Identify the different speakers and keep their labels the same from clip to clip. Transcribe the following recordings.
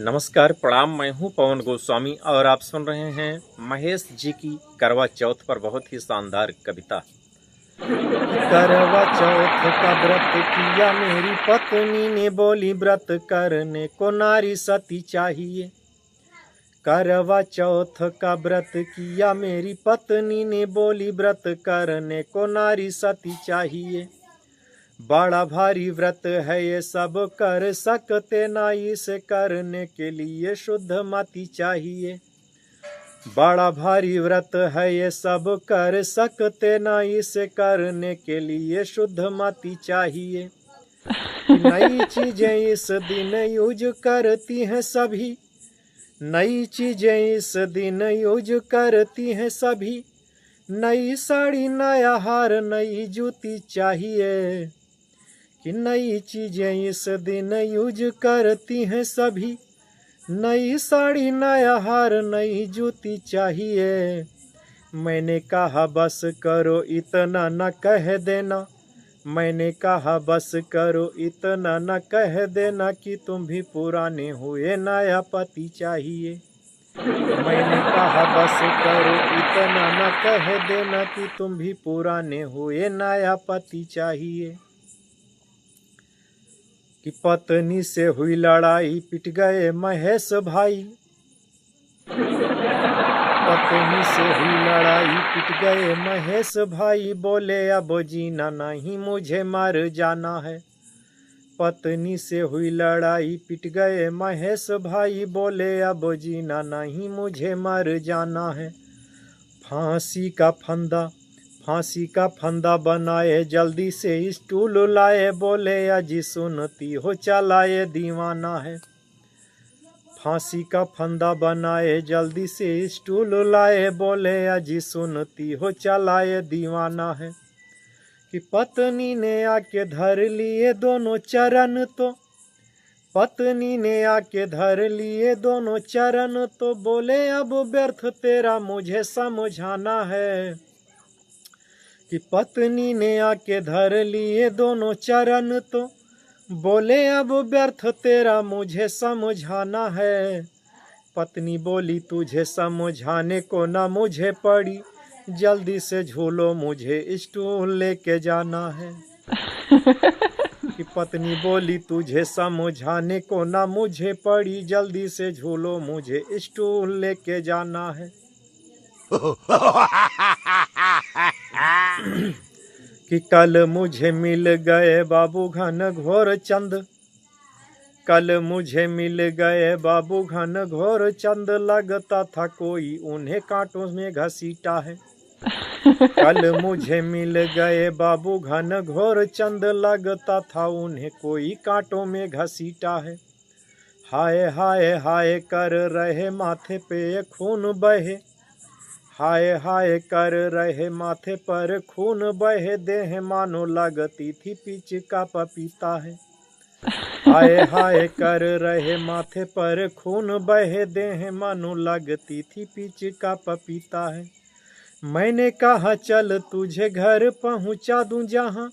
Speaker 1: नमस्कार, प्रणाम। मैं हूं पवन गोस्वामी और आप सुन रहे हैं महेश जी की करवा चौथ पर बहुत ही शानदार कविता। करवा चौथ का व्रत किया मेरी पत्नी ने, बोली व्रत करने को नारी सती चाहिए। करवा चौथ का व्रत किया मेरी पत्नी ने, बोली व्रत करने को नारी सती चाहिए। बड़ा भारी व्रत है ये, सब कर सकते ना, इसे करने के लिए शुद्ध मति चाहिए। बड़ा भारी व्रत है ये, सब कर सकते ना, इसे करने के लिए शुद्ध मति चाहिए। नई चीजें इस दिन यूज करती हैं सभी, नई चीजें इस दिन यूज करती हैं सभी। नई साड़ी, नया हार, नई जूती चाहिए। कि नई चीजें इस दिन यूज करती हैं सभी। नई साड़ी, नया हार, नई जूती चाहिए। मैंने कहा बस करो, इतना न कह देना। मैंने कहा बस करो, इतना न कह देना कि तुम भी पुराने हुए, नया पति चाहिए। मैंने कहा बस करो, इतना न कह देना कि तुम भी पुराने हुए, नया पति चाहिए। कि पत्नी से हुई लड़ाई, पिट गए महेश भाई। पत्नी से हुई लड़ाई, पिट गए महेश भाई। बोले अब जीना नहीं, मुझे मर जाना है। पत्नी से हुई लड़ाई, पिट गए महेश भाई। बोले अब जीना नहीं, मुझे मर जाना है। फांसी का फंदा बनाए, जल्दी से स्टूल लाए। बोले अजी सुनती हो, चलाए दीवाना है। फांसी का फंदा बनाए, जल्दी से स्टूल लाए। बोले अजी सुनती हो, चलाए दीवाना है। कि पत्नी ने आके धर लिए दोनों चरण तो, पत्नी ने आके धर लिए दोनों चरण तो। बोले अब व्यर्थ तेरा मुझे समझाना है। कि पत्नी ने आके धर लिए दोनों चरण तो। बोले अब व्यर्थ तेरा मुझे समझाना है। पत्नी बोली तुझे समझाने को ना मुझे पड़ी, जल्दी से झूलो मुझे स्टूल लेके जाना है। कि पत्नी बोली तुझे समझाने को ना मुझे पड़ी, जल्दी से झूलो मुझे स्टूल लेके जाना है। कि कल मुझे मिल गए बाबू घन घोर चंद, कल मुझे मिल गए बाबू घन घोर चंद। लगता था कोई उन्हें कांटों में घसीटा है। कल मुझे मिल गए बाबू घन घोर चंद, लगता था उन्हें कोई कांटों में घसीटा है। हाय हाय हाय कर रहे माथे पे खून बहे, हाय हाय कर रहे माथे पर खून बहे। देह मानो लगती थी पीच का पपीता है। हाय हाय कर रहे माथे पर खून बहे, देह मानो लगती थी पीच का पपीता है। मैंने कहा चल तुझे घर पहुंचा दूं जहां,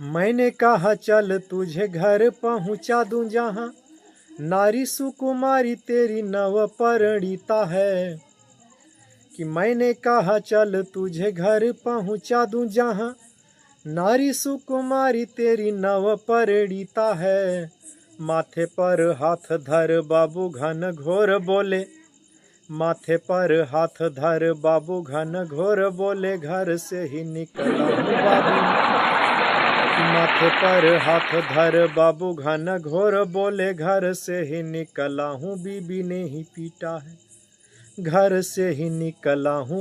Speaker 1: मैंने कहा चल तुझे घर पहुंचा दूं जहां। नारी सुकुमारी तेरी नव परिणीता है। कि मैंने कहा चल तुझे घर पहुंचा दूं जहां। नारी सुकुमारी तेरी नव परिणीता है। माथे पर हाथ धर बाबू घन घोर बोले, माथे पर हाथ धर बाबू घन घोर बोले। घर से ही निकला हूँ बाबू, माथे पर हाथ धर बाबू घन घोर बोले। घर से ही निकला हूँ, बीबी ने ही पीटा है। घर से ही निकला हूँ।